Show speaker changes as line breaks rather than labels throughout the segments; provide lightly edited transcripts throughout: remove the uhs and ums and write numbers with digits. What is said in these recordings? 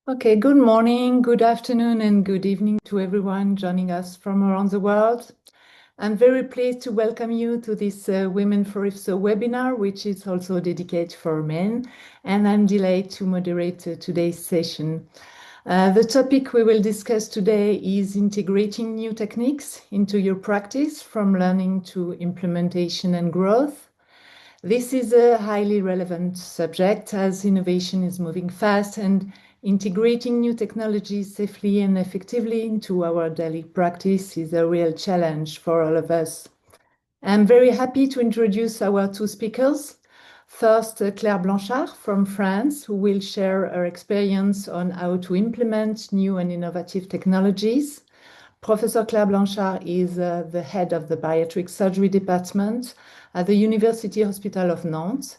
Okay, good morning, good afternoon, and good evening to everyone joining us from around the world. I'm very pleased to welcome you to this Women for IFSO webinar, which is also dedicated for men, and I'm delighted to moderate today's session. The topic we will discuss today is integrating new techniques into your practice from learning to implementation and growth. This is a highly relevant subject as innovation is moving fast and integrating new technologies safely and effectively into our daily practice is a real challenge for all of us. I'm very happy to introduce our two speakers. First, Claire Blanchard from France, who will share her experience on how to implement new and innovative technologies. Professor Claire Blanchard is the head of the bariatric surgery department at the University Hospital of Nantes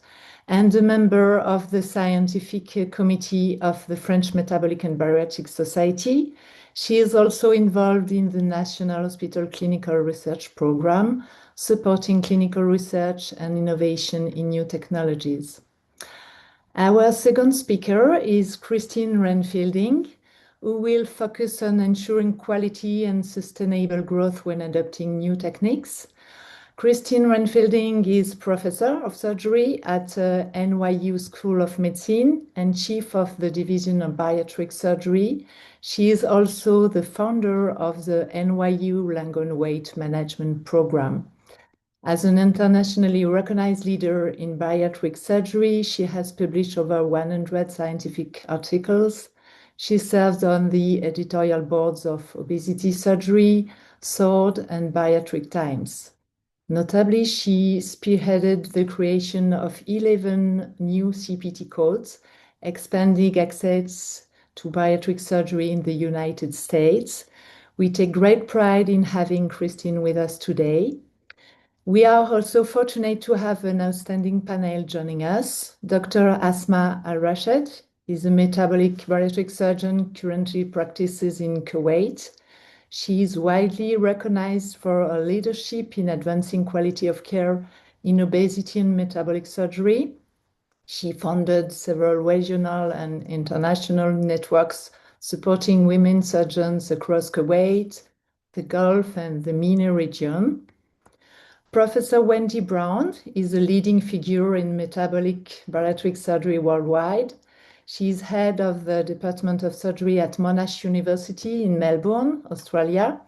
and a member of the scientific committee of the French Metabolic and Bariatric Society. She is also involved in the National Hospital Clinical Research Program, supporting clinical research and innovation in new technologies. Our second speaker is Christine Renfielding, who will focus on ensuring quality and sustainable growth when adopting new techniques. Christine Renfielding is professor of surgery at NYU School of Medicine and chief of the Division of Bariatric Surgery. She is also the founder of the NYU Langone Weight Management Program. As an internationally recognized leader in bariatric surgery, she has published over 100 scientific articles. She serves on the editorial boards of Obesity Surgery, Sword, and Bariatric Times. Notably, she spearheaded the creation of 11 new CPT codes, expanding access to bariatric surgery in the United States. We take great pride in having Christine with us today. We are also fortunate to have an outstanding panel joining us. Dr. Asma Al-Rashed is a metabolic bariatric surgeon, currently practices in Kuwait. She is widely recognized for her leadership in advancing quality of care in obesity and metabolic surgery. She founded several regional and international networks supporting women surgeons across Kuwait, the Gulf, and the MENA region. Professor Wendy Brown is a leading figure in metabolic bariatric surgery worldwide. She is head of the Department of Surgery at Monash University in Melbourne, Australia,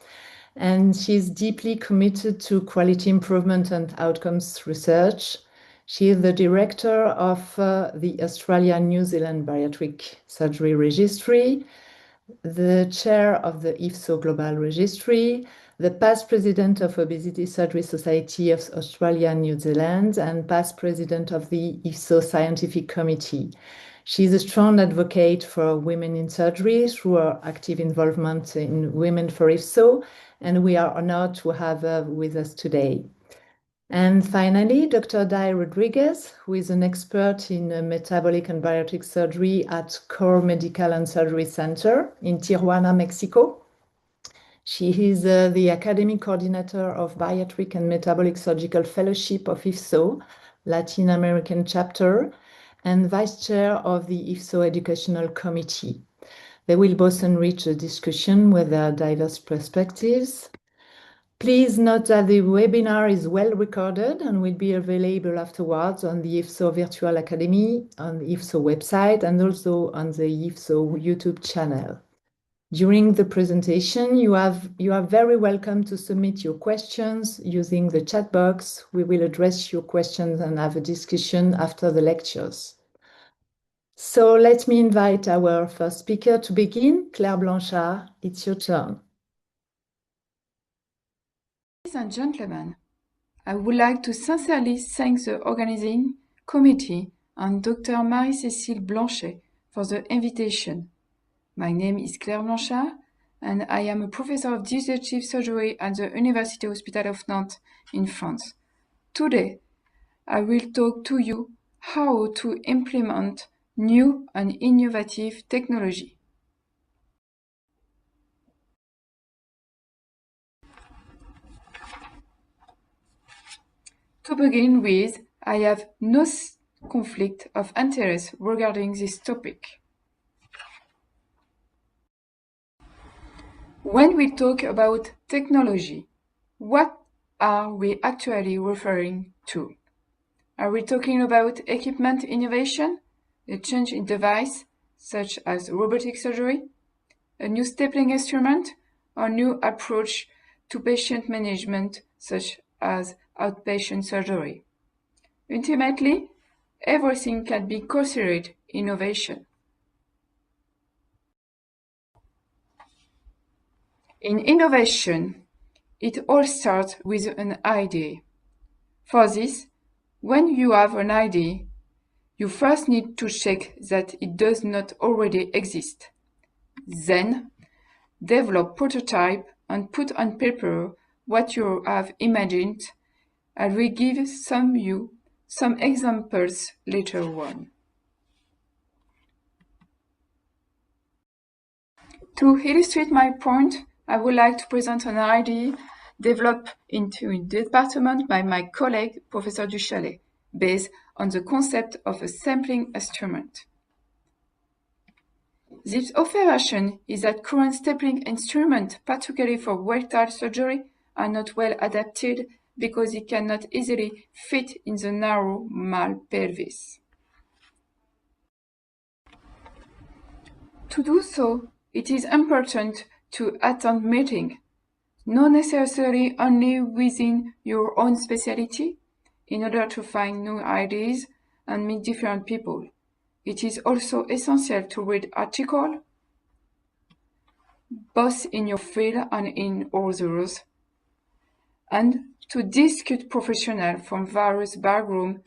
and she's deeply committed to quality improvement and outcomes research. She is the director of the Australia-New Zealand Bariatric Surgery Registry, the chair of the IFSO Global Registry, the past president of Obesity Surgery Society of Australia and New Zealand, and past president of the IFSO Scientific Committee. She is a strong advocate for women in surgery through her active involvement in Women for IFSO, and we are honored to have her with us today. And finally, Dr. Dai Rodriguez, who is an expert in metabolic and bariatric surgery at Core Medical and Surgery Center in Tijuana, Mexico. She is the academic coordinator of Bariatric and Metabolic Surgical Fellowship of IFSO, Latin American chapter, and vice chair of the IFSO Educational Committee. They will both enrich the discussion with their diverse perspectives. Please note that the webinar is well recorded and will be available afterwards on the IFSO Virtual Academy, on the IFSO website, and also on the IFSO YouTube channel. During the presentation, you are very welcome to submit your questions using the chat box. We will address your questions and have a discussion after the lectures. So let me invite our first speaker to begin. Claire Blanchard, it's your turn.
Ladies and gentlemen, I would like to sincerely thank the organizing committee and Dr. Marie-Cécile Blanchet for the invitation. My name is Claire Blanchard, and I am a professor of digestive surgery at the University Hospital of Nantes in France. Today, I will talk to you how to implement new and innovative technology. To begin with, I have no conflict of interest regarding this topic. When we talk about technology, what are we actually referring to? Are we talking about equipment innovation, a change in device, such as robotic surgery, a new stapling instrument, or new approach to patient management, such as outpatient surgery? Ultimately, everything can be considered innovation. In innovation, it all starts with an idea. For this, when you have an idea, you first need to check that it does not already exist. Then, develop prototype and put on paper what you have imagined. I will give you some examples later on. To illustrate my point, I would like to present an idea developed into a department by my colleague, Professor Duchalet, based on the concept of a sampling instrument. This observation is that current stapling instruments, particularly for rectal surgery, are not well adapted because it cannot easily fit in the narrow malpelvis. To do so, it is important to attend meetings, not necessarily only within your own specialty, in order to find new ideas and meet different people. It is also essential to read articles, both in your field and in others, and to discuss professionals from various backgrounds,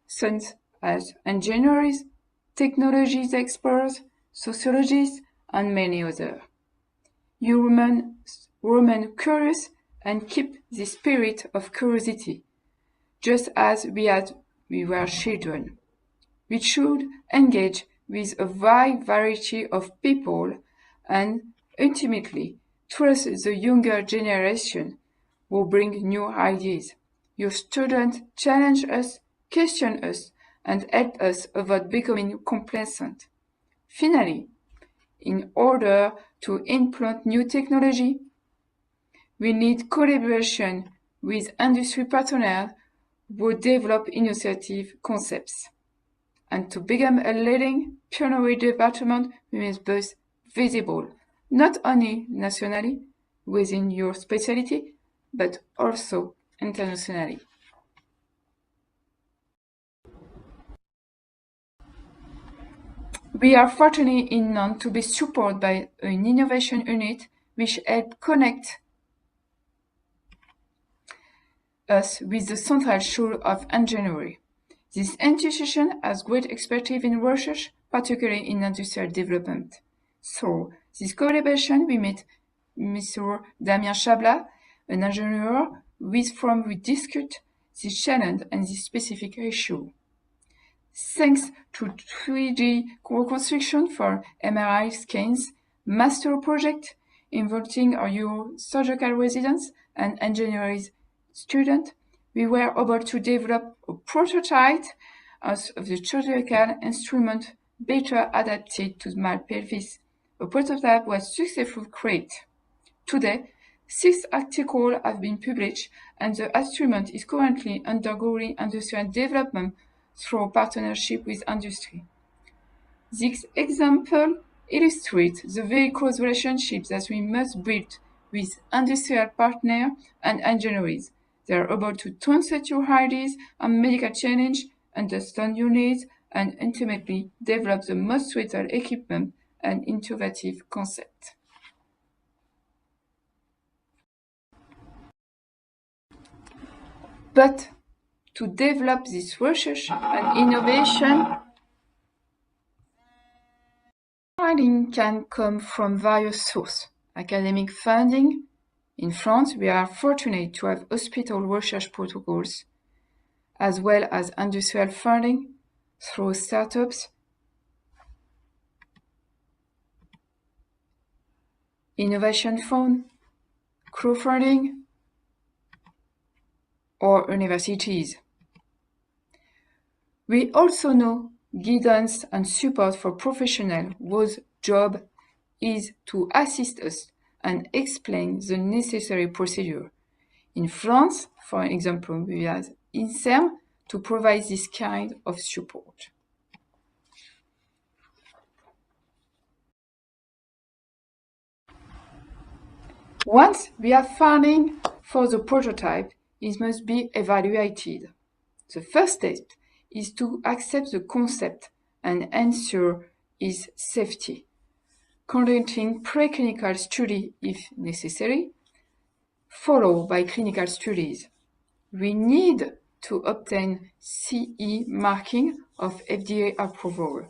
such as engineers, technologies experts, sociologists, and many others. You remain curious and keep the spirit of curiosity, just as we were children. We should engage with a wide variety of people and ultimately trust the younger generation who bring new ideas. Your students challenge us, question us, and help us avoid becoming complacent. Finally, in order to implement new technology, we need collaboration with industry partners who develop innovative concepts. And to become a leading pioneer department, we must be visible, not only nationally within your specialty, but also internationally. We are fortunate in Nantes to be supported by an innovation unit which helps connect us with the Central School of Engineering. This institution has great expertise in research, particularly in industrial development. So, this collaboration, we met Mr. Damien Chablat, an engineer with whom we discussed this challenge and this specific issue. Thanks to 3D reconstruction for MRI scans, master project involving our surgical residents and engineering students, we were able to develop a prototype of the surgical instrument better adapted to the malpelvis. A prototype was successfully created. Today, 6 articles have been published and the instrument is currently undergoing industrial development through partnership with industry. This example illustrates the very close relationships that we must build with industrial partners and engineers. They are able to translate your ideas and medical challenge, understand your needs, and ultimately develop the most suitable equipment and innovative concepts. But to develop this research and innovation, funding can come from various sources. Academic funding. In France, we are fortunate to have hospital research protocols, as well as industrial funding through startups, innovation fund, crowdfunding, or universities. We also know guidance and support for professionals whose job is to assist us and explain the necessary procedure. In France, for example, we have INSERM to provide this kind of support. Once we have funding for the prototype, it must be evaluated. The first step is to accept the concept and ensure its safety, conducting preclinical study if necessary, followed by clinical studies. We need to obtain CE marking of FDA approval.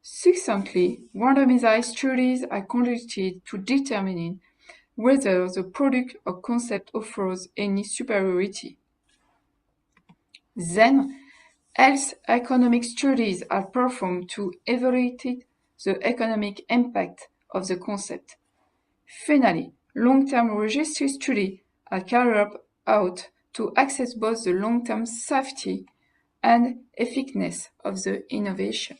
Succinctly, randomized studies are conducted to determine whether the product or concept offers any superiority. Then, health economic studies are performed to evaluate the economic impact of the concept. Finally, long-term registry studies are carried out to assess both the long-term safety and effectiveness of the innovation.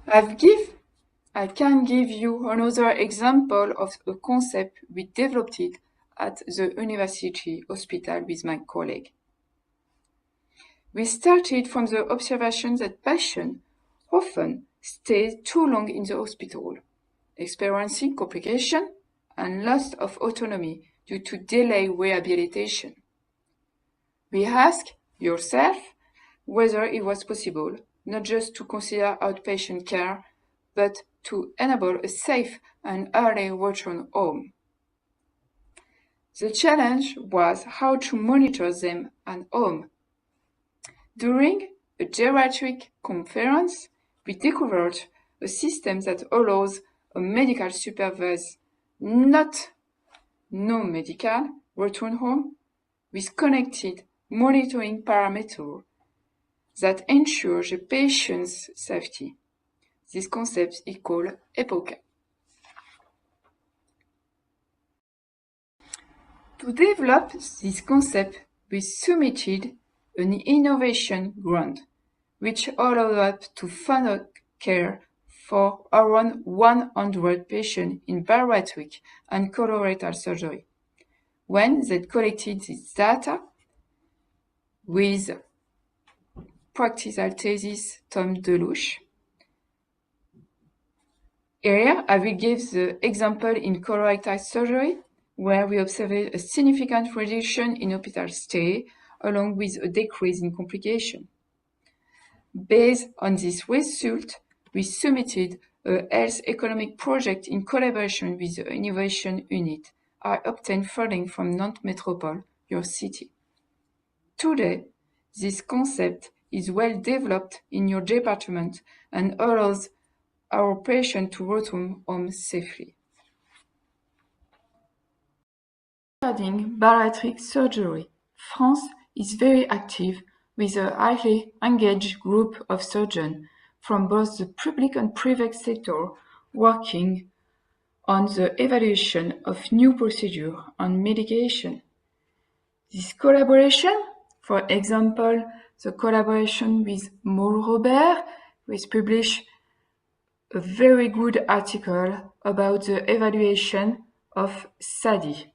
I can give you another example of a concept we developed at the university hospital with my colleague. We started from the observation that patients often stay too long in the hospital, experiencing complications and loss of autonomy due to delayed rehabilitation. We asked yourself whether it was possible not just to consider outpatient care, but to enable a safe and early return home. The challenge was how to monitor them at home. During a geriatric conference, we discovered a system that allows a medical supervised, not non-medical, return home with connected monitoring parameters that ensure the patient's safety. This concept is called EPOCA. To develop this concept, we submitted an innovation grant, which allowed us to fund care for around 100 patients in bariatric and colorectal surgery. When they collected this data with practical thesis Tom Delouche. Here, I will give the example in colorectal surgery, where we observed a significant reduction in hospital stay, along with a decrease in complication. Based on this result, we submitted a health economic project in collaboration with the innovation unit. I obtained funding from Nantes Metropole, your city. Today, this concept is well developed in your department and allows our patients to return home safely. Regarding bariatric surgery, France is very active with a highly engaged group of surgeons from both the public and private sector working on the evaluation of new procedures and medication. This collaboration, for example, the collaboration with Maul Robert, which published a very good article about the evaluation of SADI.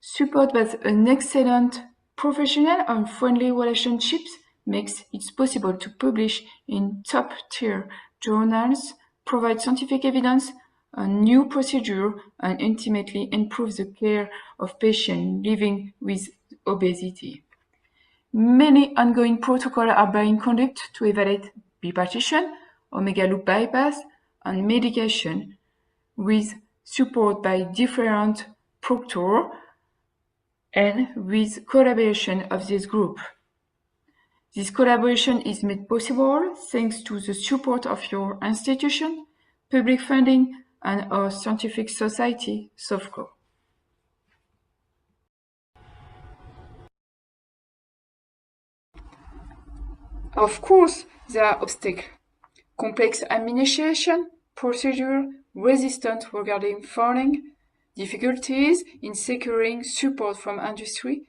Support by an excellent professional and friendly relationships makes it possible to publish in top-tier journals, provide scientific evidence on new procedure, and ultimately improve the care of patients living with obesity. Many ongoing protocols are being conducted to evaluate bipartition, omega loop bypass, and medication with support by different proctors and with collaboration of this group. This collaboration is made possible thanks to the support of your institution, public funding, and our scientific society, SOFCO. Of course, there are obstacles. Complex administration, procedure, resistance regarding funding, difficulties in securing support from industry,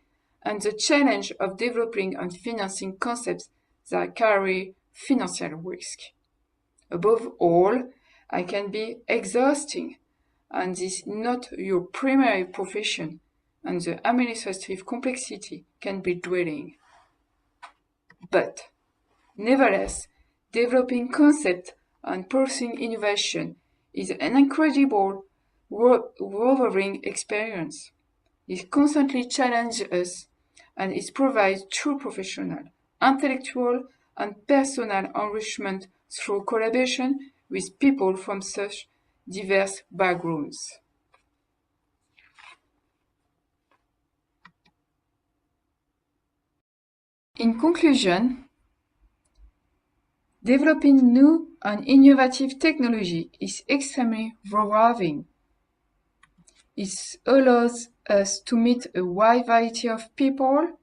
and the challenge of developing and financing concepts that carry financial risk. Above all, I can be exhausting, and this is not your primary profession, and the administrative complexity can be draining. But, nevertheless, developing concept and pursuing innovation is an incredible, rewarding experience. It constantly challenges us, and it provides true professional, intellectual, and personal enrichment through collaboration with people from such diverse backgrounds. In conclusion, developing new and innovative technology is extremely rewarding. It allows us to meet a wide variety of people,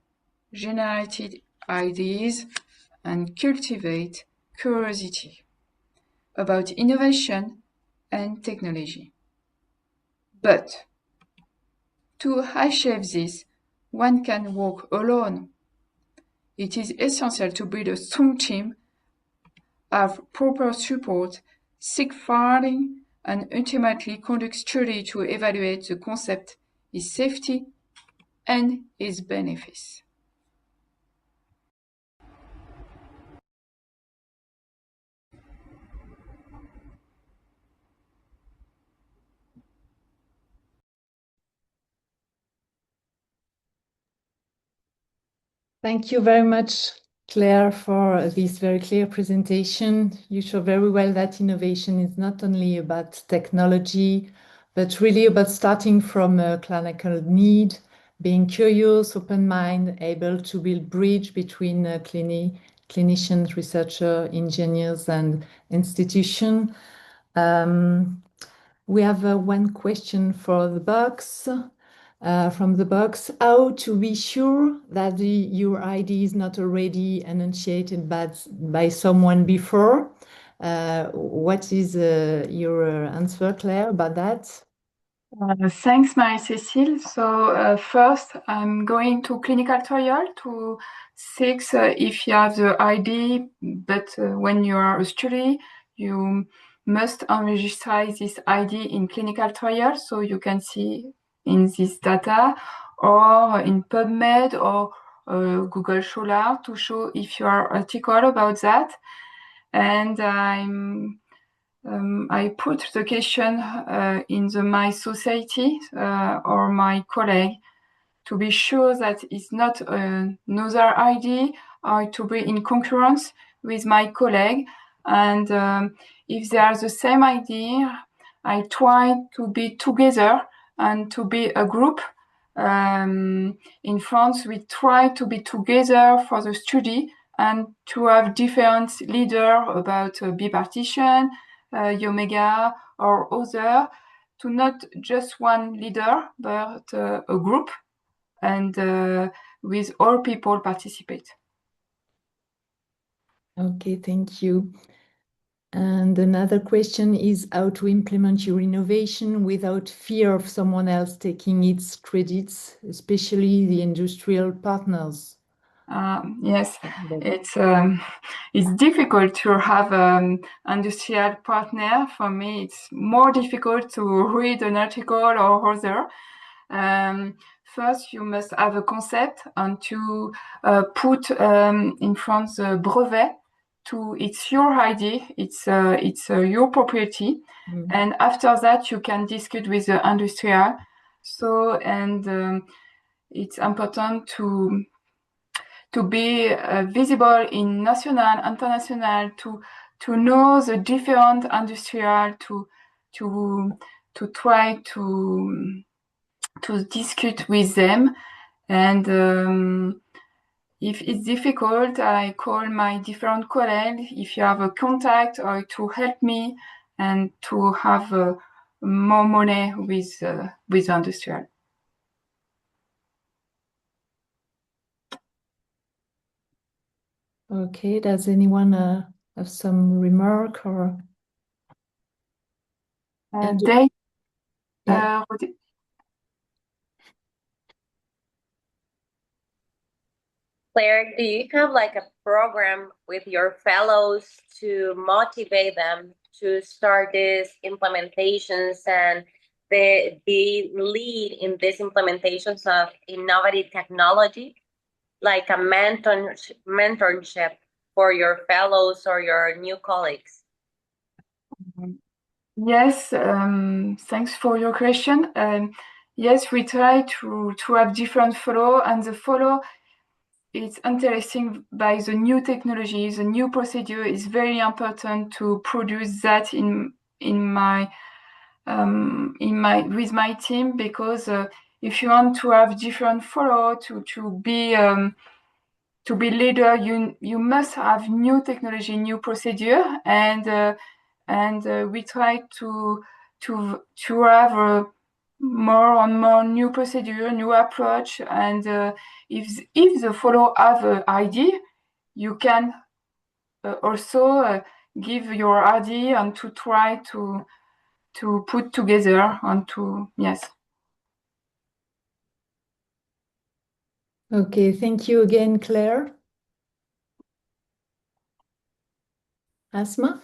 generate ideas, and cultivate curiosity about innovation and technology. But to achieve this, one can work alone. It is essential to build a strong team, have proper support, seek funding, and ultimately conduct studies to evaluate the concept, its safety, and its benefits.
Thank you very much, Claire, for this very clear presentation. You show very well that innovation is not only about technology, but really about starting from a clinical need, being curious, open-minded, able to build bridge between clinicians, researchers, engineers, and institution. We have one question for the box. From the box, how to be sure that your idea is not already enunciated by someone before? What is your answer, Claire, about that?
Thanks, Marie-Cécile. So first, I'm going to clinical trial to seek if you have the ID, but when you are a study, you must enregistre this ID in clinical trial, so you can see in this data, or in PubMed or Google Scholar to show if you are article about that. And I put the question in my society or my colleague to be sure that it's not another ID or to be in concurrence with my colleague. And if they are the same idea, I try to be together and to be a group. In France, we try to be together for the study and to have different leaders about bipartition, Omega or other, to not just one leader, but a group, and with all people participate.
Okay, thank you. And another question is how to implement your innovation without fear of someone else taking its credits, especially the industrial partners.
Yes, it's difficult to have industrial partner. For me, it's more difficult to read an article or other. First, you must have a concept and to put in front the brevet. It's your idea, it's your property, and after that you can discuss with the industrial. So and it's important to be visible in national, international, to know the different industrial, to try to discuss with them. And if it's difficult, I call my different colleagues if you have a contact or to help me and to have more money with industrial.
Okay, does anyone have some remark or?
They,
Yeah.
Claire, do you have like a program with your fellows to motivate them to start these implementations and be lead in these implementations of innovative technology, like a mentorship for your fellows or your new colleagues?
Yes, thanks for your question. Yes, we try to have different follow, and the follow is interesting by the new technology, the new procedure is very important to produce that in my with my team, because if you want to have different follow to be leader, you must have new technology, new procedure, and we try to have more and more new procedure, new approach, and if the follow have an idea, you can also give your idea and to try to put together and to yes.
Okay, thank you again, Claire. Asma,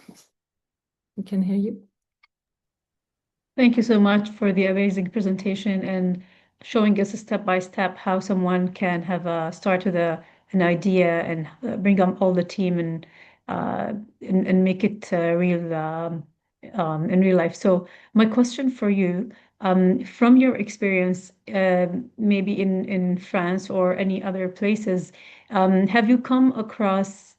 we can hear you.
Thank you so much for the amazing presentation and showing us step by step how someone can have a start with an idea and bring up all the team and make it real in real life. So my question for you, from your experience, maybe in France or any other places, have you come across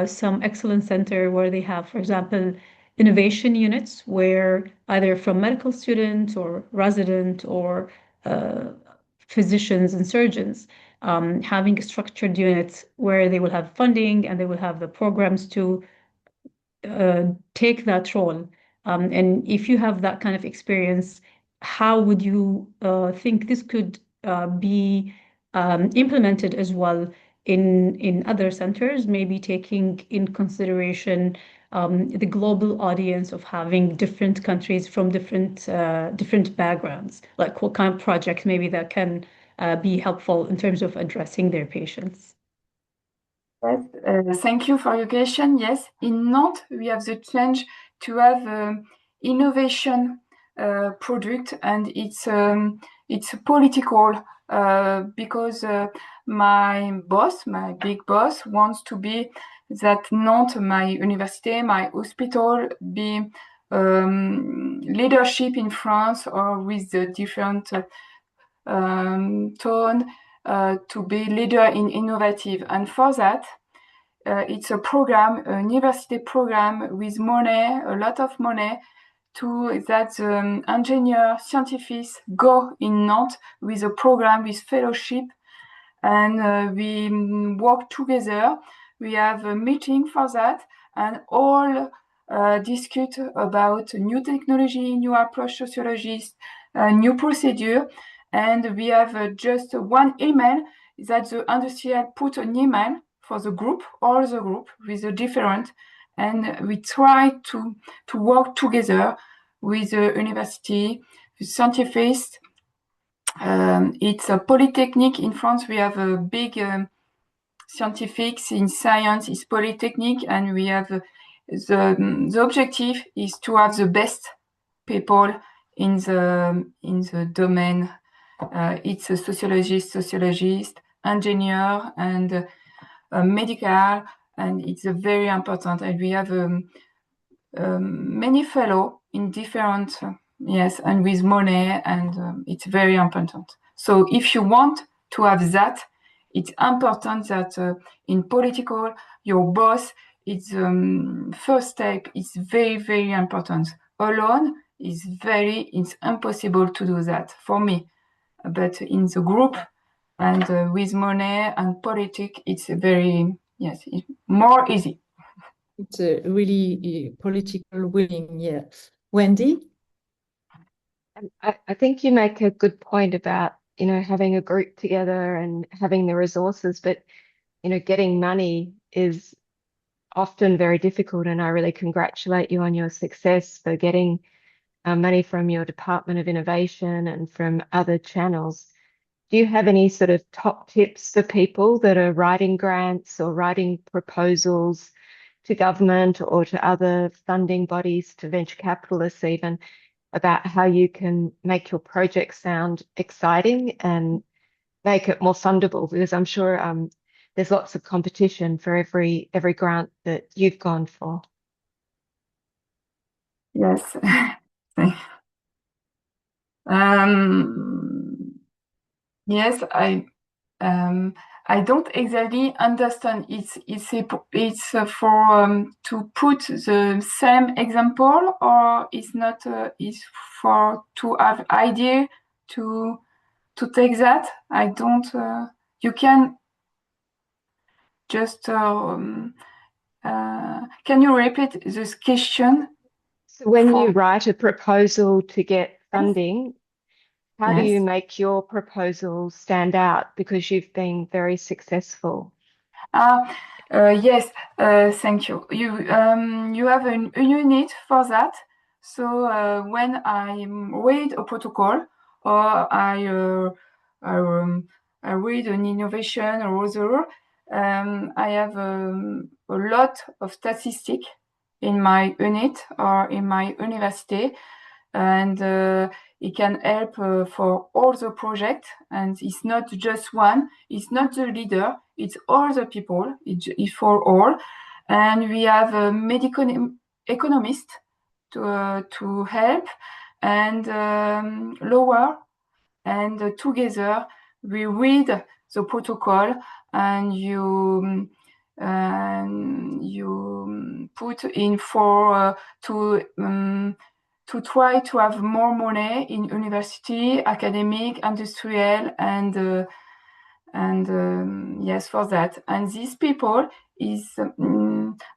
some excellent center where they have, for example, innovation units where either from medical students or resident or uh, physicians and surgeons having structured units where they will have funding and they will have the programs to take that role. And if you have that kind of experience, how would you think this could be implemented as well in other centers, maybe taking in consideration the global audience of having different countries from different backgrounds, like what kind of projects maybe that can be helpful in terms of addressing their patients?
Yes, thank you for your question. Yes, in Nantes, we have the chance to have innovation product, and it's political because my boss, my big boss, wants to be that Nantes, my university, my hospital, be leadership in France or with the different tone to be leader in innovative. And for that, it's a program, a university program with money, a lot of money, to that engineer, scientists go in Nantes with a program with fellowship, and we work together. We have a meeting for that, and all discuss about new technology, new approach sociologist, new procedure, and we have just one email that the industrial put an email for the group, all the group with a different, and we try to work together with the university, with scientists. It's a polytechnic in France. We have a big scientifics in science is polytechnic, and we have the objective is to have the best people in the domain. It's a sociologist, engineer, and medical, and it's a very important. And we have many fellow in different yes, and with money, and it's very important. So if you want to have that, it's important that in political, your boss, it's first step is very, very important. Alone it's impossible to do that for me. But in the group and with money and politics, it's very, yes, it's more easy.
It's a really political willing, yeah. Wendy?
I think you make a good point about, having a group together and having the resources, but, getting money is often very difficult. And I really congratulate you on your success for getting money from your Department of Innovation and from other channels. do you have any sort of top tips for people that are writing grants or writing proposals to government or to other funding bodies, to venture capitalists even, about how you can make your project sound exciting and make it more fundable? Because I'm sure there's lots of competition for every grant that you've gone for.
Yes. Yes, I don't exactly understand. It's for to put the same example, or it's not. It's for to have idea to take that. I don't. You can just. Can you repeat this question?
So when you write a proposal to get funding, how do you
Yes.
make your proposal stand out because you've been very successful?
Yes, thank you. You have a unit for that. So when I read a protocol or I read an innovation or other, I have a lot of statistics in my unit or in my university, and it can help for all the project. And it's not just one, it's not the leader, it's all the people, it's for all. And we have a medical economist to help and lower, and together we read the protocol, and you put in for to try to have more money in university, academic, industrial, and yes, for that. And these people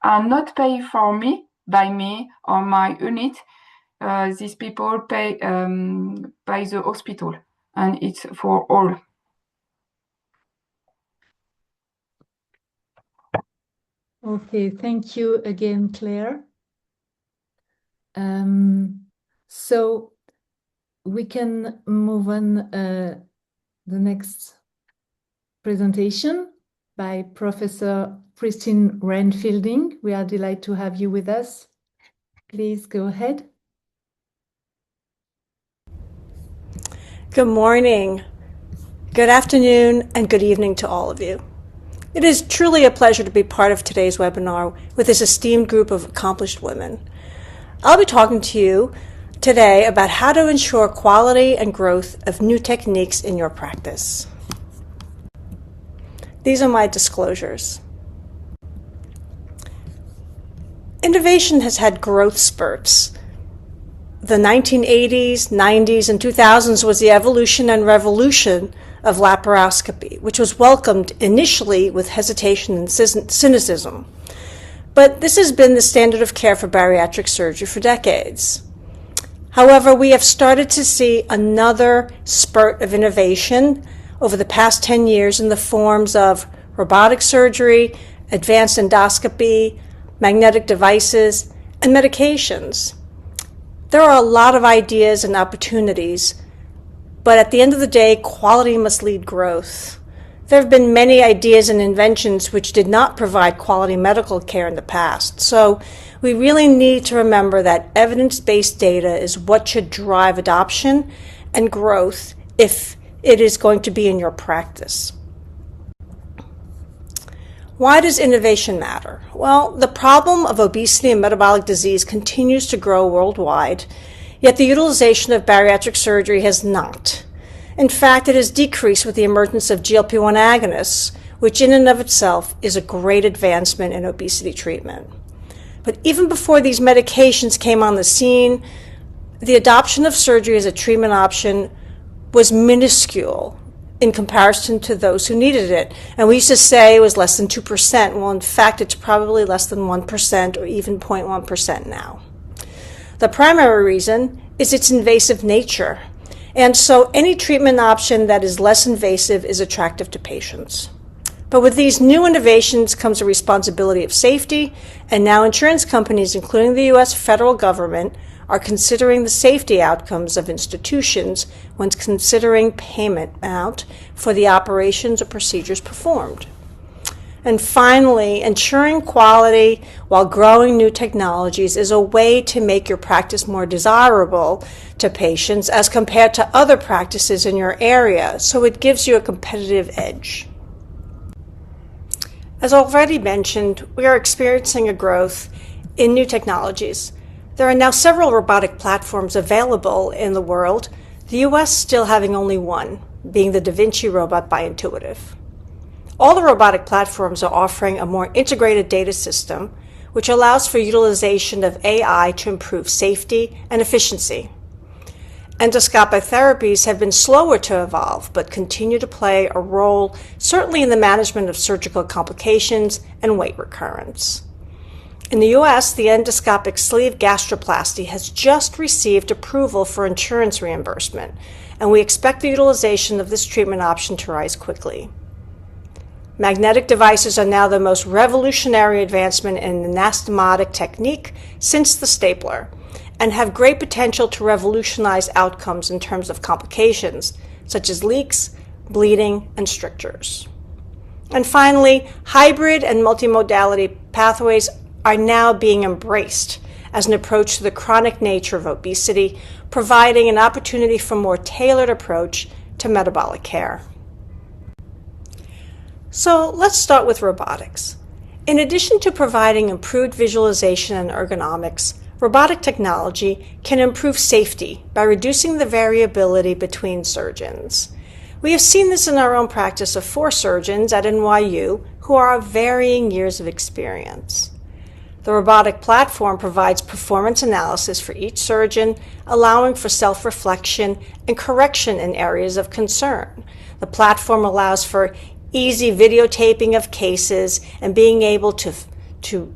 are not paid for me by me or my unit. These people pay by the hospital, and it's for all.
Okay, thank you again, Claire. So we can move on the next presentation by Professor Christine Renfielding. We are delighted to have you with us. Please go ahead.
Good morning, good afternoon, and good evening to all of you. It is truly a pleasure to be part of today's webinar with this esteemed group of accomplished women. I'll be talking to you today about how to ensure quality and growth of new techniques in your practice. These are my disclosures. Innovation has had growth spurts. The 1980s, 90s, and 2000s was the evolution and revolution of laparoscopy, which was welcomed initially with hesitation and cynicism. But this has been the standard of care for bariatric surgery for decades. However, we have started to see another spurt of innovation over the past 10 years in the forms of robotic surgery, advanced endoscopy, magnetic devices, and medications. There are a lot of ideas and opportunities, but at the end of the day, quality must lead growth. There have been many ideas and inventions which did not provide quality medical care in the past. So we really need to remember that evidence-based data is what should drive adoption and growth if it is going to be in your practice. Why does innovation matter? Well, the problem of obesity and metabolic disease continues to grow worldwide, yet the utilization of bariatric surgery has not. In fact, it has decreased with the emergence of GLP-1 agonists, which in and of itself is a great advancement in obesity treatment. But even before these medications came on the scene, the adoption of surgery as a treatment option was minuscule in comparison to those who needed it. And we used to say it was less than 2%. Well, in fact, it's probably less than 1% or even 0.1% now. The primary reason is its invasive nature. And so any treatment option that is less invasive is attractive to patients. But with these new innovations comes a responsibility of safety, and now insurance companies, including the U.S. federal government, are considering the safety outcomes of institutions when considering payment amount for the operations or procedures performed. And finally, ensuring quality while growing new technologies is a way to make your practice more desirable to patients as compared to other practices in your area, so it gives you a competitive edge. As already mentioned, we are experiencing a growth in new technologies. There are now several robotic platforms available in the world, the US still having only one, being the Da Vinci robot by Intuitive. All the robotic platforms are offering a more integrated data system, which allows for utilization of AI to improve safety and efficiency. Endoscopic therapies have been slower to evolve, but continue to play a role, certainly in the management of surgical complications and weight recurrence. In the US, the endoscopic sleeve gastroplasty has just received approval for insurance reimbursement, and we expect the utilization of this treatment option to rise quickly. Magnetic devices are now the most revolutionary advancement in anastomotic technique since the stapler, and have great potential to revolutionize outcomes in terms of complications, such as leaks, bleeding, and strictures. And finally, hybrid and multimodality pathways are now being embraced as an approach to the chronic nature of obesity, providing an opportunity for a more tailored approach to metabolic care. So let's start with robotics. In addition to providing improved visualization and ergonomics, robotic technology can improve safety by reducing the variability between surgeons. We have seen this in our own practice of 4 surgeons at NYU who are of varying years of experience. The robotic platform provides performance analysis for each surgeon, allowing for self-reflection and correction in areas of concern. The platform allows for easy videotaping of cases and being able to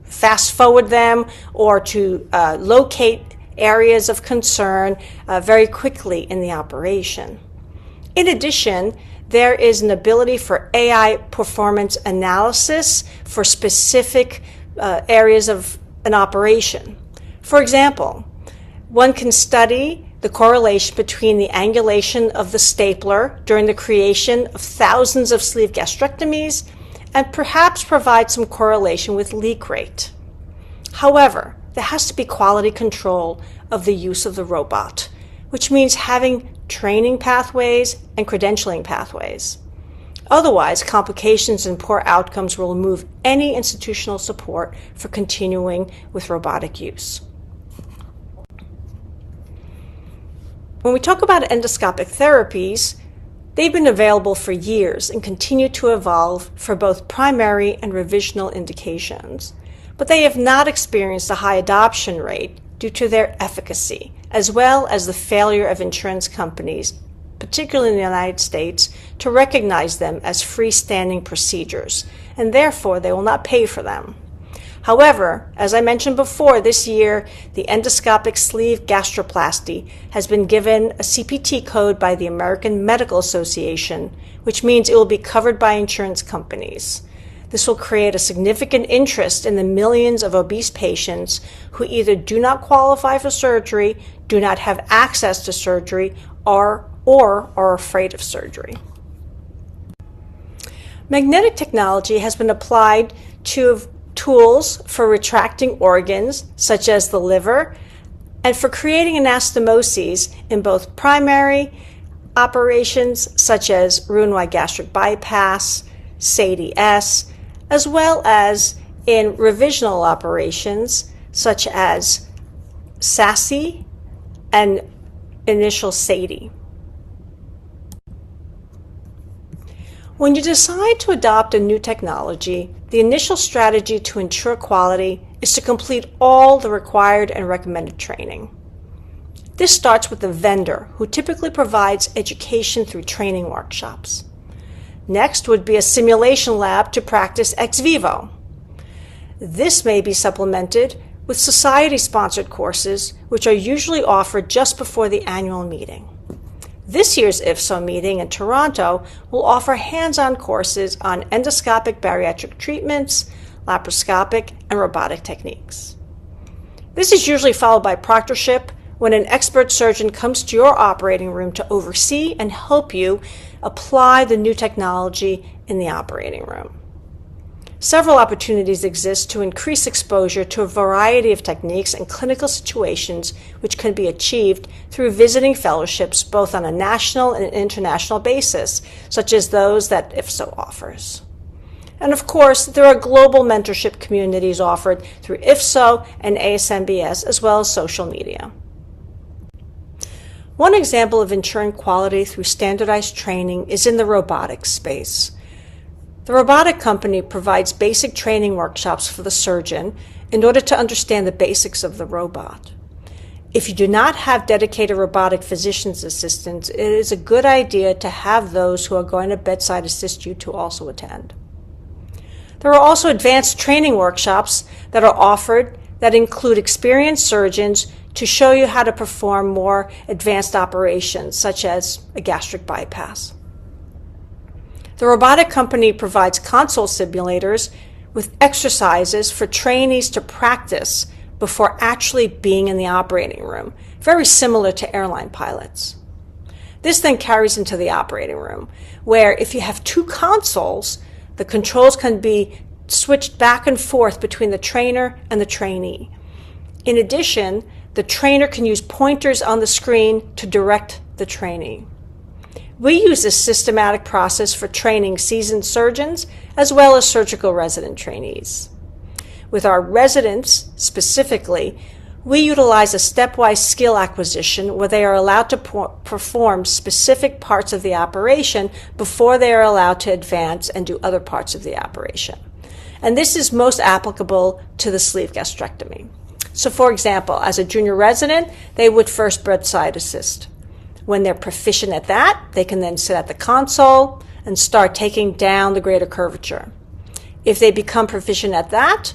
fast forward them or to locate areas of concern very quickly in the operation. In addition, there is an ability for AI performance analysis for specific areas of an operation. For example, one can study the correlation between the angulation of the stapler during the creation of thousands of sleeve gastrectomies and perhaps provide some correlation with leak rate. However, there has to be quality control of the use of the robot, which means having training pathways and credentialing pathways. Otherwise, complications and poor outcomes will remove any institutional support for continuing with robotic use. When we talk about endoscopic therapies, they've been available for years and continue to evolve for both primary and revisional indications, but they have not experienced a high adoption rate due to their efficacy, as well as the failure of insurance companies, particularly in the United States, to recognize them as freestanding procedures, and therefore they will not pay for them. However, as I mentioned before, this year, the endoscopic sleeve gastroplasty has been given a CPT code by the American Medical Association, which means it will be covered by insurance companies. This will create a significant interest in the millions of obese patients who either do not qualify for surgery, do not have access to surgery, or are afraid of surgery. Magnetic technology has been applied to tools for retracting organs, such as the liver, and for creating anastomoses in both primary operations, such as Roux-en-Y gastric bypass, SADS, as well as in revisional operations, such as SASI and initial SADI. When you decide to adopt a new technology, the initial strategy to ensure quality is to complete all the required and recommended training. This starts with the vendor, who typically provides education through training workshops. Next would be a simulation lab to practice ex vivo. This may be supplemented with society-sponsored courses, which are usually offered just before the annual meeting. This year's IFSO meeting in Toronto will offer hands-on courses on endoscopic bariatric treatments, laparoscopic, and robotic techniques. This is usually followed by proctorship, when an expert surgeon comes to your operating room to oversee and help you apply the new technology in the operating room. Several opportunities exist to increase exposure to a variety of techniques and clinical situations which can be achieved through visiting fellowships both on a national and international basis, such as those that IFSO offers. And of course, there are global mentorship communities offered through IFSO and ASMBS, as well as social media. One example of ensuring quality through standardized training is in the robotics space. The robotic company provides basic training workshops for the surgeon in order to understand the basics of the robot. If you do not have dedicated robotic physician's assistants, it is a good idea to have those who are going to bedside assist you to also attend. There are also advanced training workshops that are offered that include experienced surgeons to show you how to perform more advanced operations, such as a gastric bypass. The robotic company provides console simulators with exercises for trainees to practice before actually being in the operating room, very similar to airline pilots. This then carries into the operating room, where if you have two consoles, the controls can be switched back and forth between the trainer and the trainee. In addition, the trainer can use pointers on the screen to direct the trainee. We use this systematic process for training seasoned surgeons as well as surgical resident trainees. With our residents specifically, we utilize a stepwise skill acquisition where they are allowed to perform specific parts of the operation before they are allowed to advance and do other parts of the operation. And this is most applicable to the sleeve gastrectomy. So for example, as a junior resident, they would first bedside assist. When they're proficient at that, they can then sit at the console and start taking down the greater curvature. If they become proficient at that,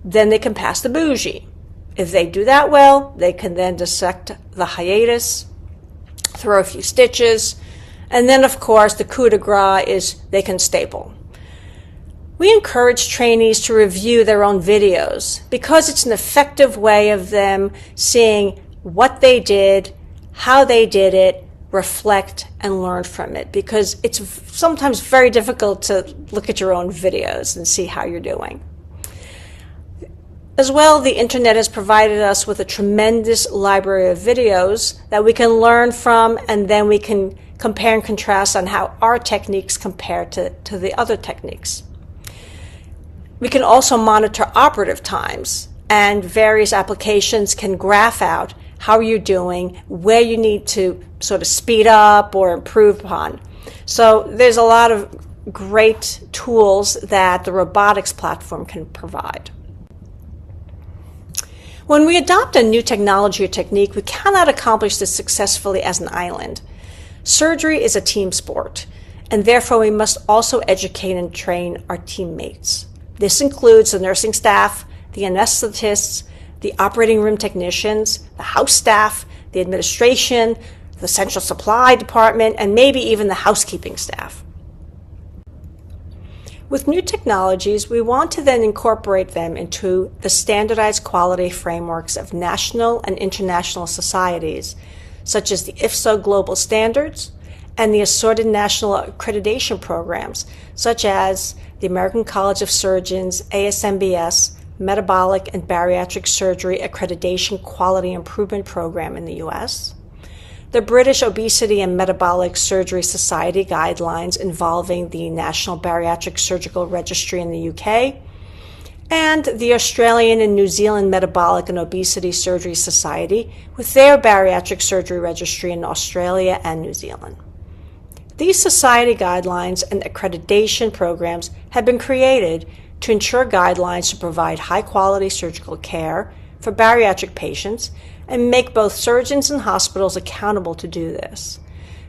then they can pass the bougie. If they do that well, they can then dissect the hiatus, throw a few stitches, and then of course the coup de grace is they can staple. We encourage trainees to review their own videos because it's an effective way of them seeing what they did, how they did it, reflect, and learn from it, because it's sometimes very difficult to look at your own videos and see how you're doing. As well, the internet has provided us with a tremendous library of videos that we can learn from, and then we can compare and contrast on how our techniques compare to the other techniques. We can also monitor operative times, and various applications can graph out how you're doing, where you need to sort of speed up or improve upon. So there's a lot of great tools that the robotics platform can provide. When we adopt a new technology or technique, we cannot accomplish this successfully as an island. Surgery is a team sport, and therefore we must also educate and train our teammates. This includes the nursing staff, the anesthetists, the operating room technicians, the house staff, the administration, the central supply department, and maybe even the housekeeping staff. With new technologies, we want to then incorporate them into the standardized quality frameworks of national and international societies, such as the IFSO Global Standards and the assorted national accreditation programs, such as the American College of Surgeons, ASMBS, Metabolic and Bariatric Surgery Accreditation Quality Improvement Program in the US, the British Obesity and Metabolic Surgery Society guidelines involving the National Bariatric Surgical Registry in the UK, and the Australian and New Zealand Metabolic and Obesity Surgery Society with their Bariatric Surgery Registry in Australia and New Zealand. These society guidelines and accreditation programs have been created to ensure guidelines to provide high-quality surgical care for bariatric patients and make both surgeons and hospitals accountable to do this.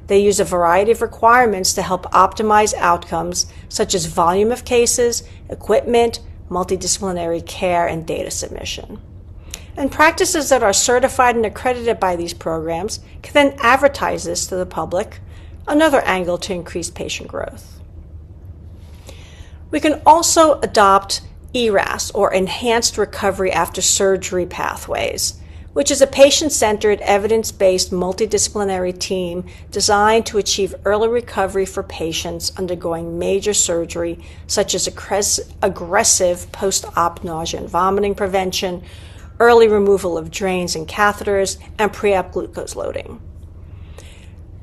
They use a variety of requirements to help optimize outcomes, such as volume of cases, equipment, multidisciplinary care, and data submission. And practices that are certified and accredited by these programs can then advertise this to the public, another angle to increase patient growth. We can also adopt ERAS, or Enhanced Recovery After Surgery pathways, which is a patient-centered, evidence-based, multidisciplinary team designed to achieve early recovery for patients undergoing major surgery, such as aggressive post-op nausea and vomiting prevention, early removal of drains and catheters, and pre-op glucose loading.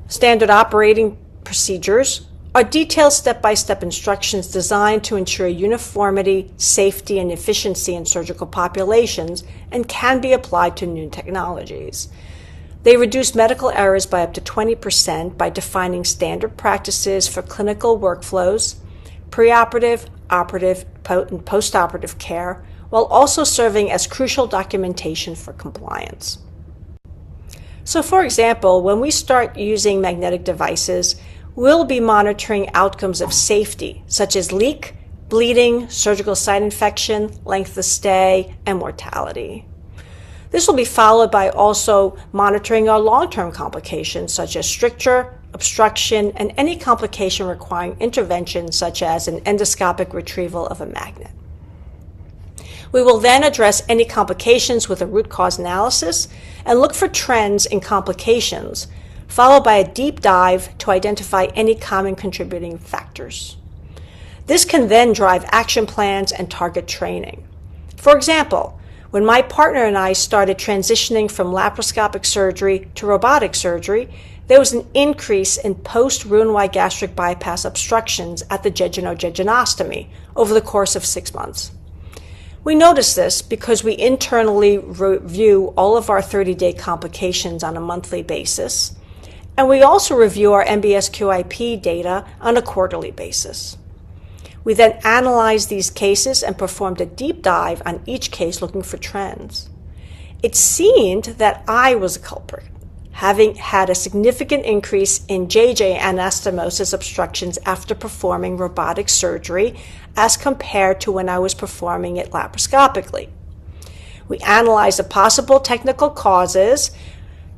Standard operating procedures are detailed step-by-step instructions designed to ensure uniformity, safety, and efficiency in surgical populations and can be applied to new technologies. They reduce medical errors by up to 20% by defining standard practices for clinical workflows, preoperative, operative, and postoperative care, while also serving as crucial documentation for compliance. So, for example, when we start using magnetic devices, we'll be monitoring outcomes of safety, such as leak, bleeding, surgical site infection, length of stay, and mortality. This will be followed by also monitoring our long-term complications, such as stricture, obstruction, and any complication requiring intervention, such as an endoscopic retrieval of a magnet. We will then address any complications with a root cause analysis and look for trends in complications, followed by a deep dive to identify any common contributing factors. This can then drive action plans and target training. For example, when my partner and I started transitioning from laparoscopic surgery to robotic surgery, there was an increase in post-Roux-en-Y gastric bypass obstructions at the jejunal-jejunostomy over the course of 6 months. We noticed this because we internally review all of our 30-day complications on a monthly basis, and we also review our MBS-QIP data on a quarterly basis. We then analyzed these cases and performed a deep dive on each case looking for trends. It seemed that I was a culprit, having had a significant increase in JJ anastomosis obstructions after performing robotic surgery as compared to when I was performing it laparoscopically. We analyzed the possible technical causes,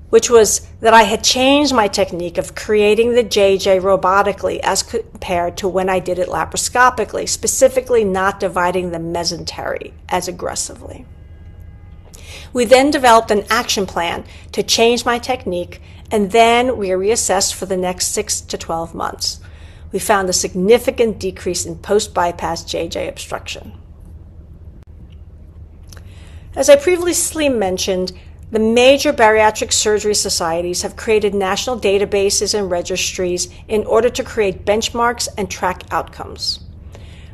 which was that I had changed my technique of creating the JJ robotically as compared to when I did it laparoscopically, specifically not dividing the mesentery as aggressively. We then developed an action plan to change my technique, and then we reassessed for the next 6 to 12 months. We found a significant decrease in post-bypass JJ obstruction. As I previously mentioned, the major bariatric surgery societies have created national databases and registries in order to create benchmarks and track outcomes.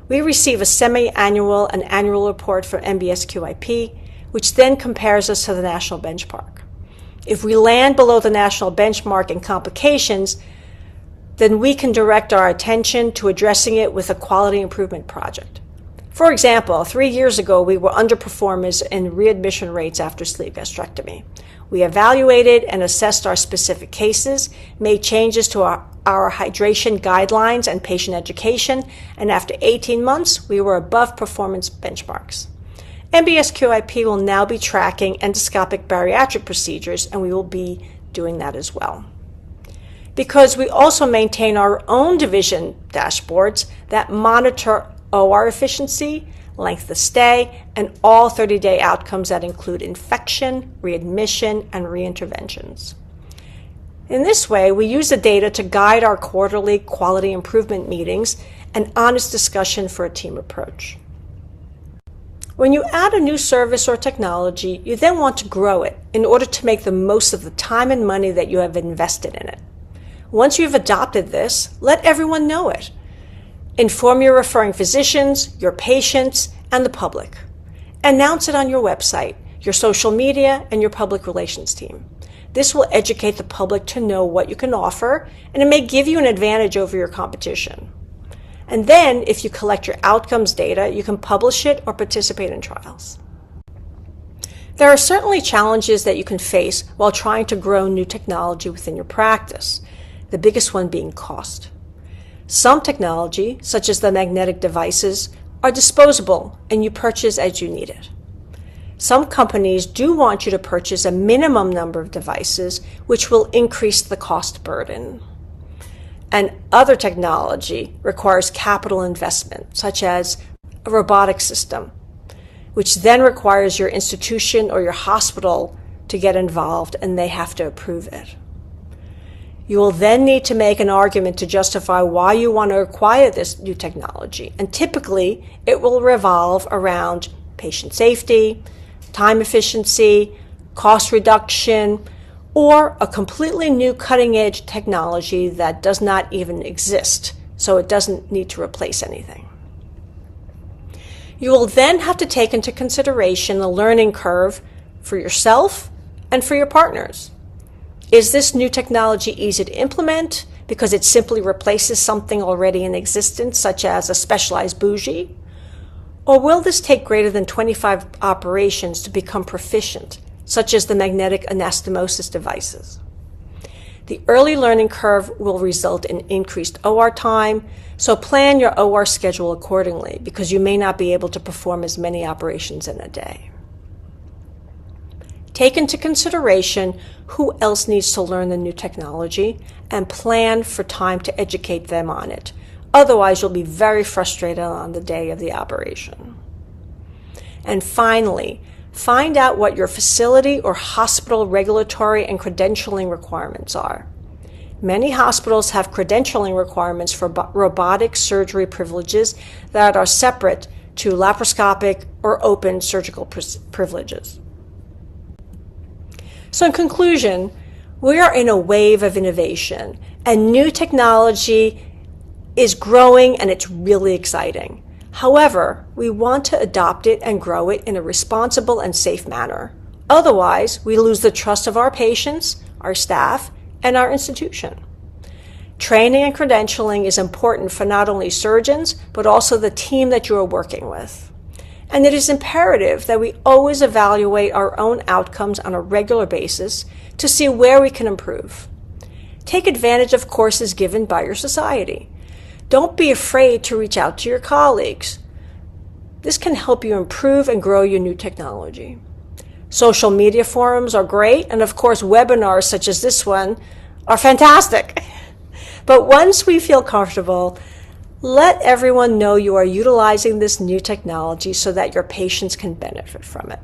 We receive a semi-annual and annual report for MBS-QIP, which then compares us to the national benchmark. If we land below the national benchmark in complications, then we can direct our attention to addressing it with a quality improvement project. For example, 3 years ago, we were underperformers in readmission rates after sleeve gastrectomy. We evaluated and assessed our specific cases, made changes to our hydration guidelines and patient education, and after 18 months, we were above performance benchmarks. MBS-QIP will now be tracking endoscopic bariatric procedures, and we will be doing that as well. Because we also maintain our own division dashboards that monitor OR efficiency, length of stay, and all 30-day outcomes that include infection, readmission, and reinterventions. In this way, we use the data to guide our quarterly quality improvement meetings and honest discussion for a team approach. When you add a new service or technology, you then want to grow it in order to make the most of the time and money that you have invested in it. Once you've adopted this, let everyone know it. Inform your referring physicians, your patients, and the public. Announce it on your website, your social media, and your public relations team. This will educate the public to know what you can offer, and it may give you an advantage over your competition. And then, if you collect your outcomes data, you can publish it or participate in trials. There are certainly challenges that you can face while trying to grow new technology within your practice, the biggest one being cost. Some technology, such as the magnetic devices, are disposable and you purchase as you need it. Some companies do want you to purchase a minimum number of devices, which will increase the cost burden. And other technology requires capital investment, such as a robotic system, which then requires your institution or your hospital to get involved and they have to approve it. You will then need to make an argument to justify why you want to acquire this new technology, and typically it will revolve around patient safety, time efficiency, cost reduction, or a completely new cutting-edge technology that does not even exist, so it doesn't need to replace anything. You will then have to take into consideration the learning curve for yourself and for your partners. Is this new technology easy to implement because it simply replaces something already in existence, such as a specialized bougie? Or will this take greater than 25 operations to become proficient, such as the magnetic anastomosis devices? The early learning curve will result in increased OR time, so plan your OR schedule accordingly because you may not be able to perform as many operations in a day. Take into consideration who else needs to learn the new technology and plan for time to educate them on it. Otherwise, you'll be very frustrated on the day of the operation. And finally, find out what your facility or hospital regulatory and credentialing requirements are. Many hospitals have credentialing requirements for robotic surgery privileges that are separate to laparoscopic or open surgical privileges. So in conclusion, we are in a wave of innovation, and new technology is growing and it's really exciting. However, we want to adopt it and grow it in a responsible and safe manner. Otherwise, we lose the trust of our patients, our staff, and our institution. Training and credentialing is important for not only surgeons, but also the team that you are working with. And it is imperative that we always evaluate our own outcomes on a regular basis to see where we can improve. Take advantage of courses given by your society. Don't be afraid to reach out to your colleagues. This can help you improve and grow your new technology. Social media forums are great, and of course webinars such as this one are fantastic. But once we feel comfortable, let everyone know you are utilizing this new technology so that your patients can benefit from it.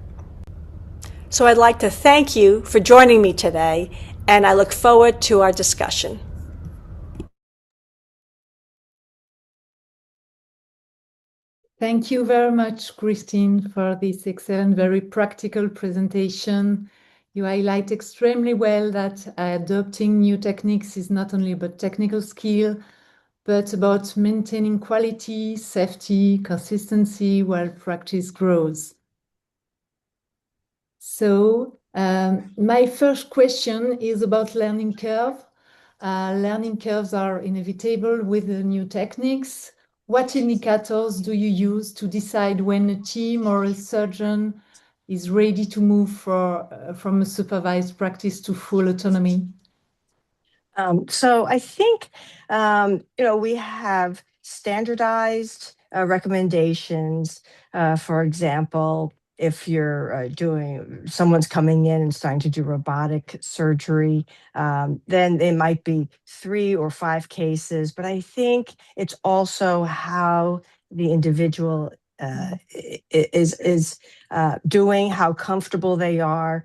So I'd like to thank you for joining me today, and I look forward to our discussion.
Thank you very much, Christine, for this excellent, very practical presentation. You highlight extremely well that adopting new techniques is not only about technical skill, but about maintaining quality, safety, consistency while practice grows. So my first question is about learning curve. Learning curves are inevitable with the new techniques. What indicators do you use to decide when a team or a surgeon is ready to move from a supervised practice to full autonomy?
So I think, we have standardized recommendations. For example, if you're someone's coming in and starting to do robotic surgery, then it might be 3 or 5 cases. But I think it's also how the individual is doing, how comfortable they are,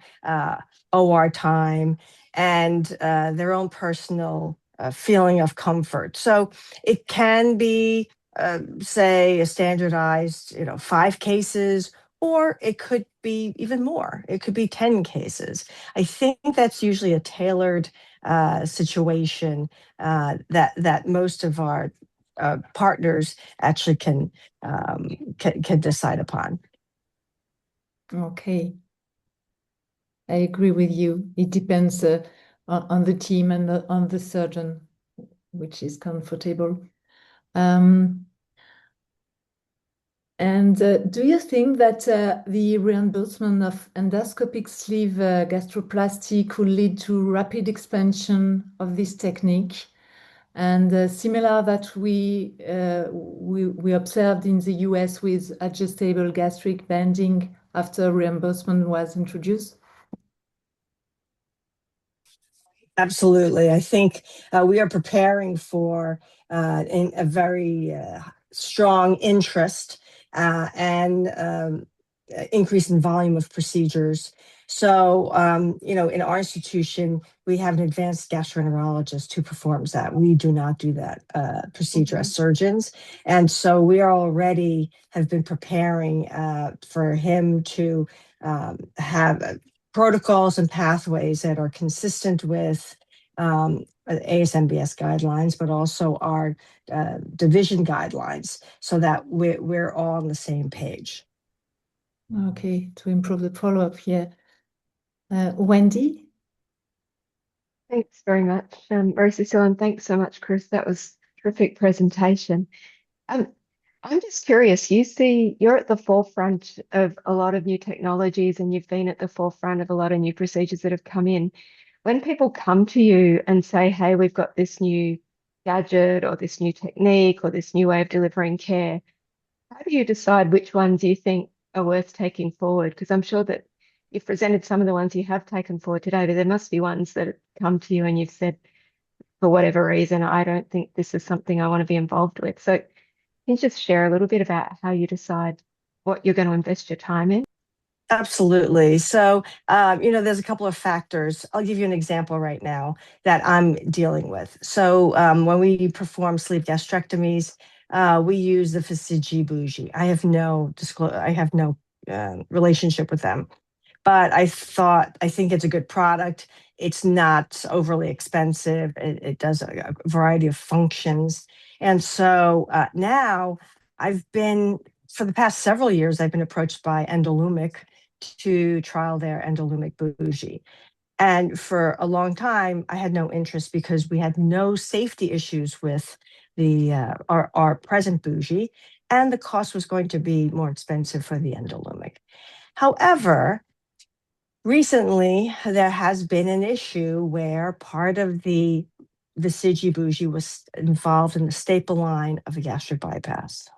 OR time, and their own personal feeling of comfort. So it can be, say, a standardized, 5 cases, or it could be even more. It could be 10 cases. I think that's usually a tailored situation that most of our partners actually can decide upon.
Okay. I agree with you. It depends on the team and on the surgeon, which is comfortable. And do you think that the reimbursement of endoscopic sleeve gastroplasty could lead to rapid expansion of this technique? And similar that we observed in the US with adjustable gastric banding after reimbursement was introduced?
Absolutely. I think we are preparing for a very strong interest and increase in volume of procedures. So, in our institution, we have an advanced gastroenterologist who performs that. We do not do that procedure as surgeons. And so we are already have been preparing for him to have protocols and pathways that are consistent with ASMBS guidelines, but also our division guidelines, so that we're all on the same page.
Okay, to improve the follow-up here. Wendy?
Thanks very much, Marie-Cécile, and thanks so much, Chris. That was a terrific presentation. I'm just curious, you're at the forefront of a lot of new technologies, and you've been at the forefront of a lot of new procedures that have come in. When people come to you and say, hey, we've got this new gadget or this new technique or this new way of delivering care, how do you decide which ones you think are worth taking forward? Because I'm sure that you've presented some of the ones you have taken forward today, but there must be ones that have come to you and you've said, for whatever reason, I don't think this is something I want to be involved with. So can you just share a little bit about how you decide what you're going to invest your time in?
Absolutely. So, there's a couple of factors. I'll give you an example right now that I'm dealing with. So, when we perform sleeve gastrectomies, we use the Fasigi bougie. I have no relationship with them, but I think it's a good product. It's not overly expensive. It does a variety of functions. And so now for the past several years, I've been approached by Endolumic to trial their Endolumic bougie. And for a long time, I had no interest because we had no safety issues with our present bougie, and the cost was going to be more expensive for the Endolumic. However, recently, there has been an issue where part of the Visigi bougie was involved in the staple line of a gastric bypass.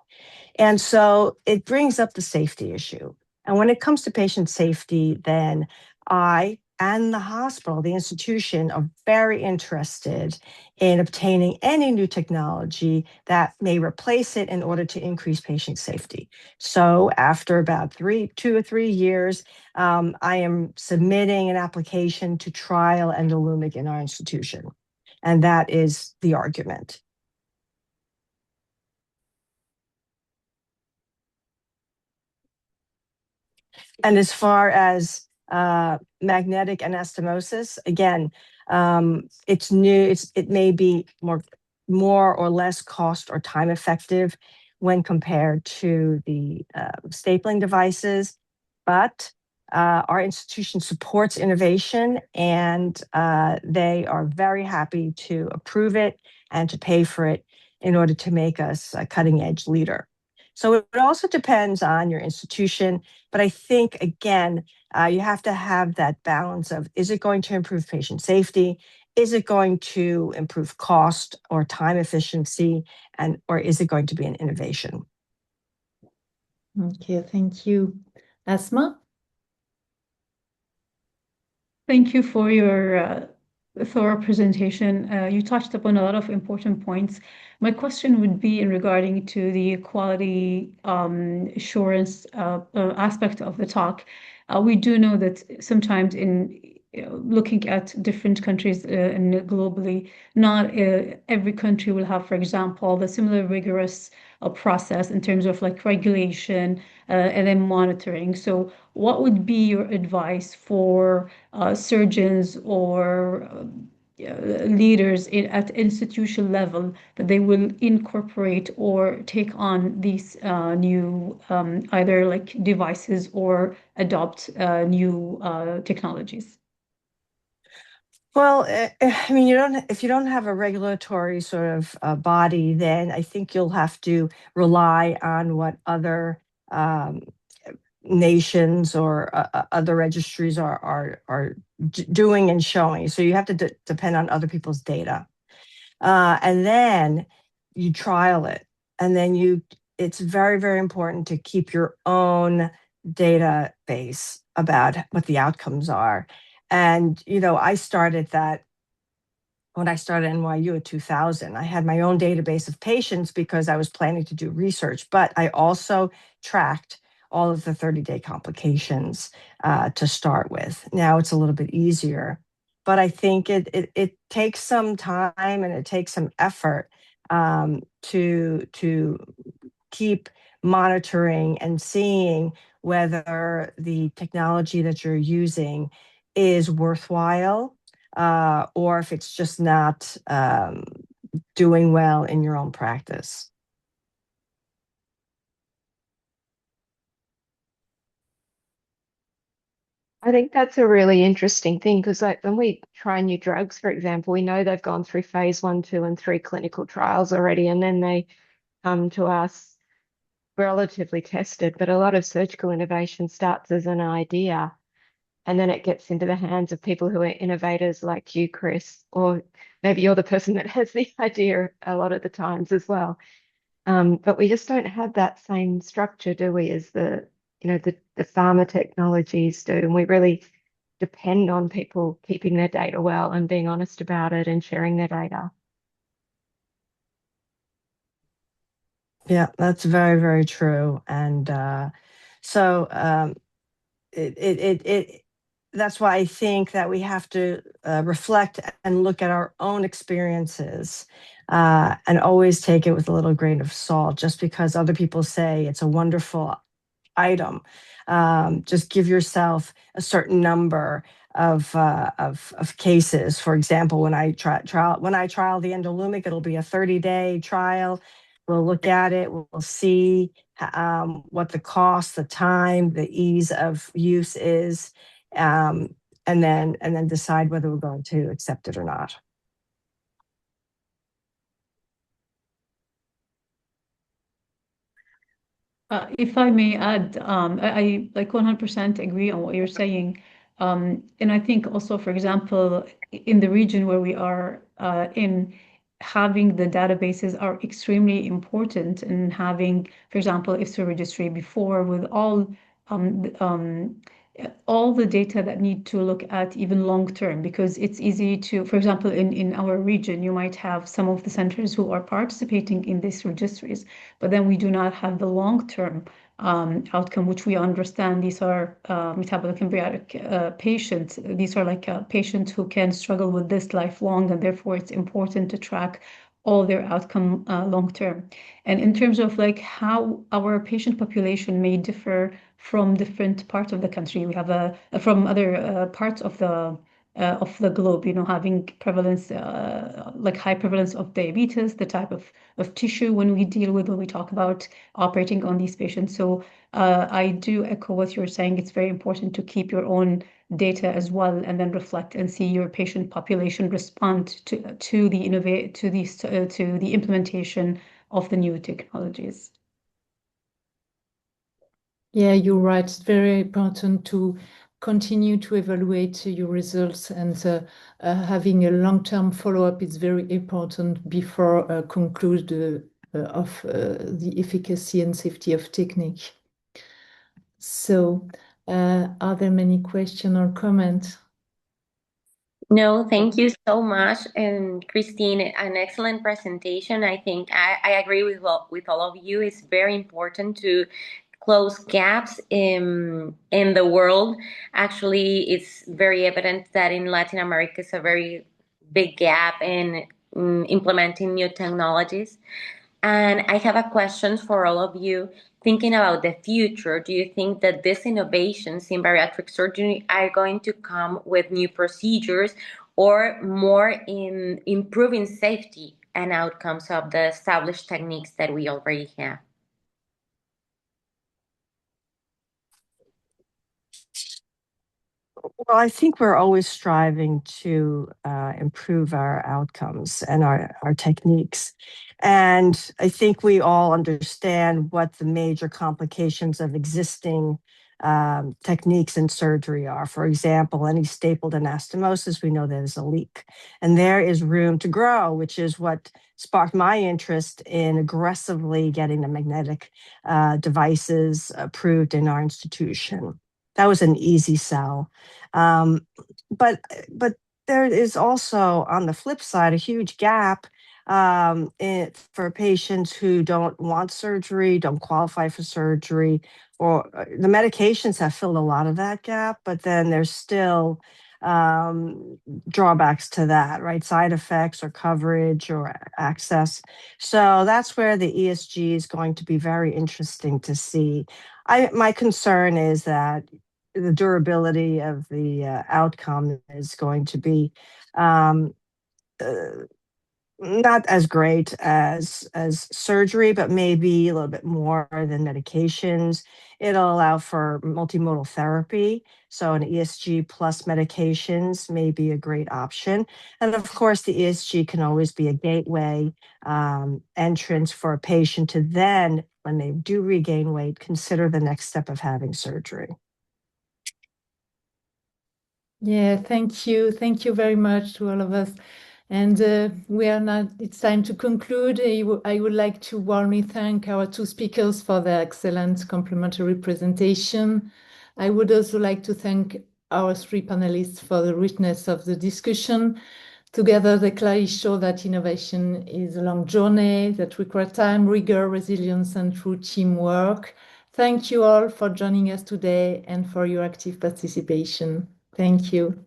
And so it brings up the safety issue. And when it comes to patient safety, then I and the hospital, the institution, are very interested in obtaining any new technology that may replace it in order to increase patient safety. So after about 2 or 3 years, I am submitting an application to trial Endolumic in our institution. And that is the argument. And as far as magnetic anastomosis, again, it's new. It may be more or less cost or time effective when compared to the stapling devices, but our institution supports innovation, and they are very happy to approve it and to pay for it in order to make us a cutting edge leader. So it also depends on your institution. But I think, again, you have to have that balance of, is it going to improve patient safety? Is it going to improve cost or time efficiency? Or is it going to be an innovation?
Okay, thank you. Asma?
Thank you for your thorough presentation. You touched upon a lot of important points. My question would be in regarding to the quality assurance aspect of the talk. We do know that sometimes in looking at different countries and globally, not every country will have, for example, the similar rigorous process in terms of like regulation and then monitoring. So what would be your advice for surgeons or leaders at institution level that they will incorporate or take on these new either like devices or adopt new technologies?
Well, I mean, if you don't have a regulatory sort of body, then I think you'll have to rely on what other nations or other registries are doing and showing. So you have to depend on other people's data, and then you trial it, and then it's very, very important to keep your own database about what the outcomes are. And, I started that when I started NYU in 2000. I had my own database of patients because I was planning to do research, but I also tracked all of the 30-day complications to start with. Now it's a little bit easier, but I think it takes some time and it takes some effort to keep monitoring and seeing whether the technology that you're using is worthwhile or if it's just not doing well in your own practice.
I think that's a really interesting thing because, like, when we try new drugs, for example, we know they've gone through phase 1, 2, and 3 clinical trials already, and then they come to us relatively tested. But a lot of surgical innovation starts as an idea, and then it gets into the hands of people who are innovators like you, Chris, or maybe you're the person that has the idea a lot of the times as well. But we just don't have that same structure, do we, as the pharma technologies do. And we really depend on people keeping their data well and being honest about it and sharing their data.
Yeah, that's very, very true. And so that's why I think that we have to reflect and look at our own experiences and always take it with a little grain of salt. Just because other people say it's a wonderful item, just give yourself a certain number of cases. For example, when I trial the endolumic, it'll be a 30-day trial. We'll look at it. We'll see what the cost, the time, the ease of use is, and then decide whether we're going to accept it or not.
If I may add, I like 100% agree on what you're saying. And I think also, for example, in the region where we are in, having the databases are extremely important, and having, for example, IFSO registry before with all the data that need to look at even long term, because it's easy to, for example, in our region, you might have some of the centers who are participating in these registries, but then we do not have the long term outcome, which we understand these are metabolic embryonic patients. These are like patients who can struggle with this lifelong, and therefore it's important to track all their outcome long term. And in terms of like how our patient population may differ from different parts of the country, we have from other parts of the globe, having prevalence, like high prevalence of diabetes, the type of tissue when we talk about operating on these patients. So I do echo what you're saying. It's very important to keep your own data as well, and then reflect and see your patient population respond to the implementation of the new technologies.
Yeah, you're right. It's very important to continue to evaluate your results, and having a long-term follow-up is very important before conclude of the efficacy and safety of technique. So, are there many questions or comments?
No, thank you so much, and Christine, an excellent presentation. I think I agree with all of you. It's very important to close gaps in the world. Actually, it's very evident that in Latin America is a very big gap in implementing new technologies. And I have a question for all of you. Thinking about the future, do you think that these innovations in bariatric surgery are going to come with new procedures, or more in improving safety and outcomes of the established techniques that we already have?
Well, I think we're always striving to improve our outcomes and our techniques. And I think we all understand what the major complications of existing techniques in surgery are. For example, any stapled anastomosis, we know there's a leak. And there is room to grow, which is what sparked my interest in aggressively getting the magnetic devices approved in our institution. That was an easy sell. But there is also, on the flip side, a huge gap for patients who don't want surgery, don't qualify for surgery, or the medications have filled a lot of that gap, but then there's still drawbacks to that, right? Side effects or coverage or access. So that's where the ESG is going to be very interesting to see. My concern is that the durability of the outcome is going to be um, not as great as surgery, but maybe a little bit more than medications. It'll allow for multimodal therapy, so an ESG plus medications may be a great option. And of course, the ESG can always be a gateway entrance for a patient to then, when they do regain weight, consider the next step of having surgery.
Yeah, thank you. Thank you very much to all of us. And we are now, it's time to conclude. I would like to warmly thank our two speakers for their excellent complimentary presentation. I would also like to thank our three panelists for the richness of the discussion. Together, they clearly show that innovation is a long journey that requires time, rigor, resilience, and true teamwork. Thank you all for joining us today and for your active participation. Thank you.